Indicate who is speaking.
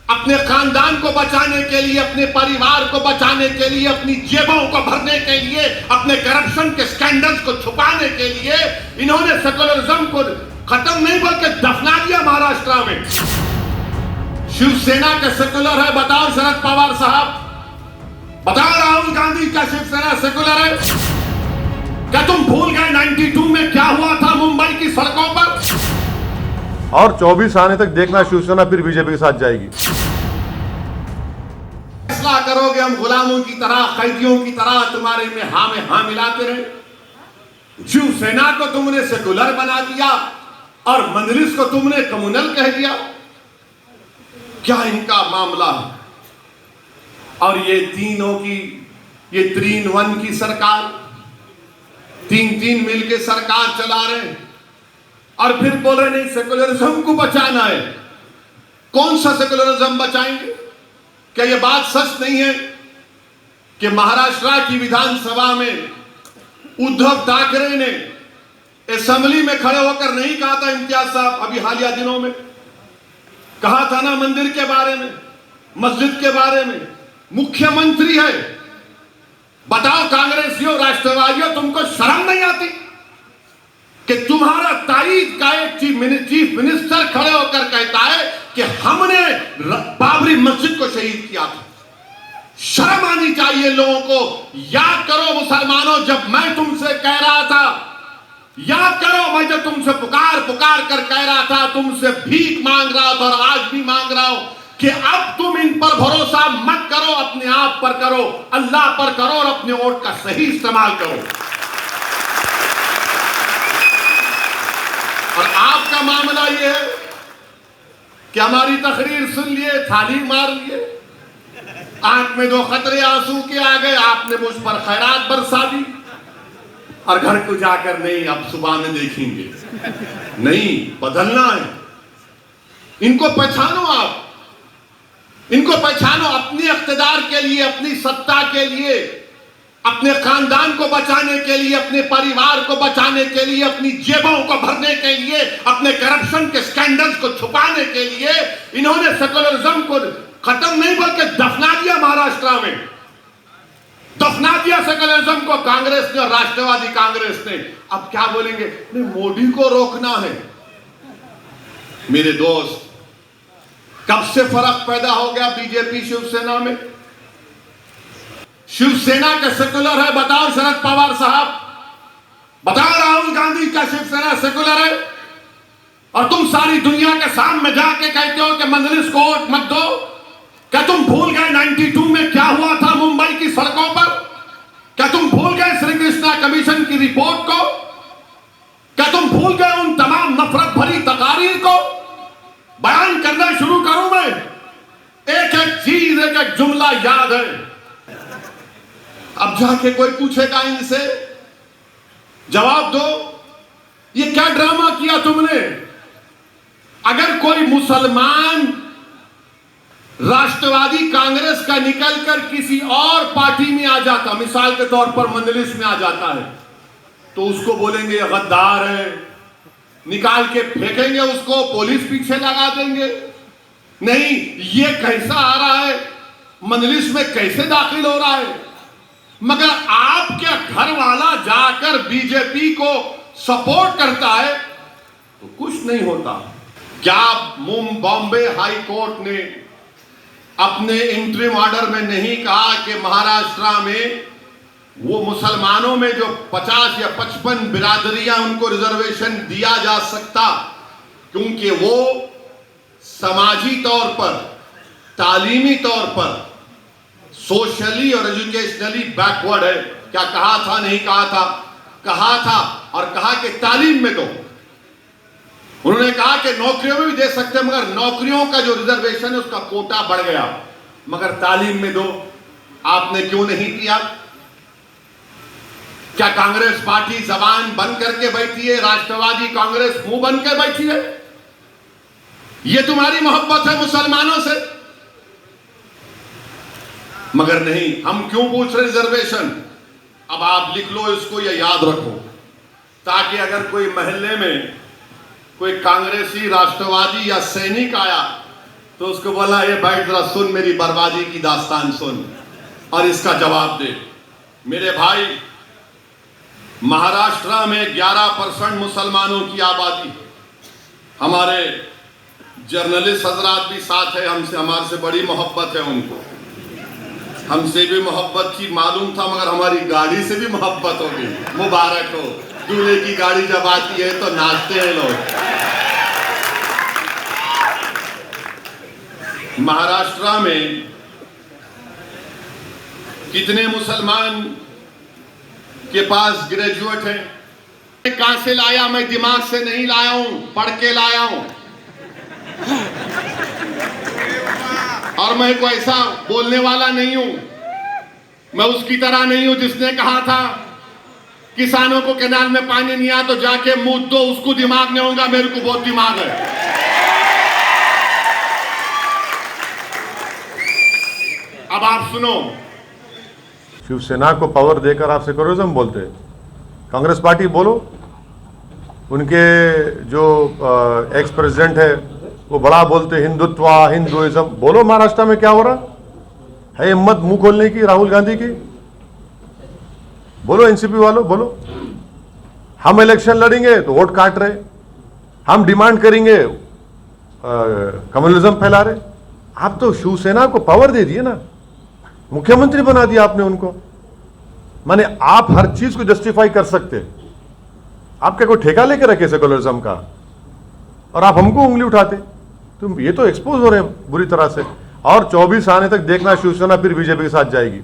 Speaker 1: अपने खानदान को बचाने के लिए, अपने परिवार को बचाने के लिए, अपनी जेबों को भरने के लिए, अपने करप्शन के स्कैंडल्स को छुपाने के लिए इन्होंने सेकुलरिज्म को खत्म नहीं बल्कि दफना दिया महाराष्ट्र में। शिवसेना के सेकुलर है, बताओ शरद पवार साहब, बताओ राहुल गांधी क्या शिवसेना सेकुलर है? क्या तुम भूल गए 92 में क्या हुआ था मुंबई की सड़कों पर?
Speaker 2: और 24 आने तक देखना शिवसेना फिर बीजेपी के साथ जाएगी।
Speaker 3: फैसला करोगे हम गुलामों की तरह, कैदियों की तरह तुम्हारे में हाँ मिलाते रहे। शिवसेना को तुमने सेकुलर बना दिया और मंजलिस को तुमने कम्युनल कह दिया। क्या इनका मामला है? और ये तीनों की, ये 3-1 की सरकार, 3-3 मिलके सरकार चला रहे हैं और फिर बोल रहे नहीं सेकुलरिज्म को बचाना है। कौन सा सेकुलरिज्म बचाएंगे? क्या यह बात सच नहीं है कि महाराष्ट्र की विधानसभा में उद्धव ठाकरे ने असेंबली में खड़े होकर नहीं कहा था, इम्तियाज साहब अभी हालिया दिनों में कहा था ना मंदिर के बारे में, मस्जिद के बारे में, मुख्यमंत्री है। बताओ कांग्रेसियों, राष्ट्रवादियों, तुमको शर्म नहीं आती कि तुम्हारा तारीख का एक चीफ मिनिस्टर खड़े होकर कहता है कि हमने बाबरी मस्जिद को शहीद किया था? शर्म आनी चाहिए लोगों को। याद करो मुसलमानों, जब मैं तुमसे कह रहा था, याद करो मैं जब तुमसे पुकार कर कह रहा था, तुमसे भीख मांग रहा था और आज भी मांग रहा हूं कि अब तुम इन पर भरोसा मत करो, अपने आप पर करो, अल्लाह पर करो और अपने वोट का सही इस्तेमाल करो। और आपका मामला यह है कि हमारी तकरीर सुन लिए, थाली मार लिए, आंख में 2 खतरे आंसू के आ गए, आपने मुझ पर खैरात बरसा दी और घर को जाकर नहीं अब सुबह में देखेंगे। नहीं, बदलना है। इनको पहचानो, आप इनको पहचानो। अपने इख्तिदार के लिए, अपनी सत्ता के लिए, अपने खानदान को बचाने के लिए, अपने परिवार को बचाने के लिए, अपनी जेबों को भरने के लिए, अपने करप्शन के स्कैंडल्स को छुपाने के लिए इन्होंने सेकुलरिज्म को खत्म नहीं बल्कि दफना दिया महाराष्ट्र में। दफना दिया सेकुलरिज्म को कांग्रेस ने और राष्ट्रवादी कांग्रेस ने। अब क्या बोलेंगे? नहीं, मोदी को रोकना है। मेरे दोस्त, कब से फर्क पैदा हो गया बीजेपी शिवसेना में? शिवसेना के सेकुलर है, बताओ शरद पवार साहब, बताओ राहुल गांधी क्या शिवसेना सेकुलर है? और तुम सारी दुनिया के सामने जाके कहते हो कि मंजलिस को वोट मत दो। क्या तुम भूल गए 92 में क्या हुआ था मुंबई की सड़कों पर? क्या तुम भूल गए श्री कृष्णा कमीशन की रिपोर्ट को? क्या तुम भूल गए उन तमाम नफरत भरी तकारीर को? बयान करना शुरू करूं मैं, एक एक चीज, एक एक जुमला याद है। अब जाके कोई पूछेगा इनसे, जवाब दो, ये क्या ड्रामा किया तुमने? अगर कोई मुसलमान राष्ट्रवादी कांग्रेस का निकलकर किसी और पार्टी में आ जाता, मिसाल के तौर पर मंजलिस में आ जाता है, तो उसको बोलेंगे ये गद्दार है, निकाल के फेंकेंगे उसको, पुलिस पीछे लगा देंगे। नहीं, ये कैसा आ रहा है, मंजलिस में कैसे दाखिल हो रहा है? मगर आपके घर वाला जाकर बीजेपी को सपोर्ट करता है तो कुछ नहीं होता। क्या बॉम्बे हाई कोर्ट ने अपने इंटरिम ऑर्डर में नहीं कहा कि महाराष्ट्र में वो मुसलमानों में जो 50 या 55 बिरादरियां, उनको रिजर्वेशन दिया जा सकता क्योंकि वो समाजी तौर पर, तालीमी तौर पर, सोशली और एजुकेशनली बैकवर्ड है? क्या कहा था? नहीं कहा था? कहा था और कहा कि तालीम में दो। उन्होंने कहा कि नौकरियों में भी दे सकते हैं, मगर नौकरियों का जो रिजर्वेशन है उसका कोटा बढ़ गया, मगर तालीम में दो। आपने क्यों नहीं किया? क्या कांग्रेस पार्टी जबान बंद करके बैठी है? राष्ट्रवादी कांग्रेस मुंह बंद कर बैठी है? ये तुम्हारी मोहब्बत है मुसलमानों से? मगर नहीं, हम क्यों पूछ रहे रिजर्वेशन? अब आप लिख लो इसको या याद रखो, ताकि अगर कोई महल्ले में कोई कांग्रेसी, राष्ट्रवादी या सैनिक आया तो उसको बोला ये बैठ जरा सुन, मेरी बर्बादी की दास्तान सुन और इसका जवाब दे। मेरे भाई, महाराष्ट्र में 11% मुसलमानों की आबादी, हमारे जर्नलिस्ट हजरात भी साथ है, हमारे से बड़ी मोहब्बत है उनको, हमसे भी मोहब्बत की मालूम था, मगर हमारी गाड़ी से भी मोहब्बत होगी। मुबारक हो, दूल्हे की गाड़ी जब आती है तो नाचते हैं लोग। महाराष्ट्र में कितने मुसलमान के पास ग्रेजुएट हैं? कहां से लाया? मैं दिमाग से नहीं लाया हूं, पढ़ के लाया हूं। और मैं कोई ऐसा बोलने वाला नहीं हूं, मैं उसकी तरह नहीं हूं जिसने कहा था किसानों को कैनाल में पानी नहीं आया तो जाके मुंह दो, उसको दिमाग नहीं होगा, मेरे को बहुत दिमाग है। अब आप सुनो,
Speaker 2: शिवसेना को पावर देकर आप सेकुलरिज्म बोलते हैं। कांग्रेस पार्टी बोलो, उनके जो एक्स प्रेसिडेंट है वो बड़ा बोलते हिंदुत्व हिंदुइज्म। बोलो महाराष्ट्र में क्या हो रहा है? हिम्मत मुंह खोलने की राहुल गांधी की? बोलो एनसीपी वालों, बोलो। हम इलेक्शन लड़ेंगे तो वोट काट रहे, हम डिमांड करेंगे कम्युनिज्म फैला रहे। आप तो शिवसेना को पावर दे दिए ना, मुख्यमंत्री बना दिया आपने उनको। माने आप हर चीज को जस्टिफाई कर सकते। आप क्या कोई ठेका लेके रखे सेकुलरिज्म का और आप हमको उंगली उठाते? तो ये तो एक्सपोज हो रहे हैं बुरी तरह से। और 24 आने तक देखना शिवसेना फिर बीजेपी के साथ जाएगी।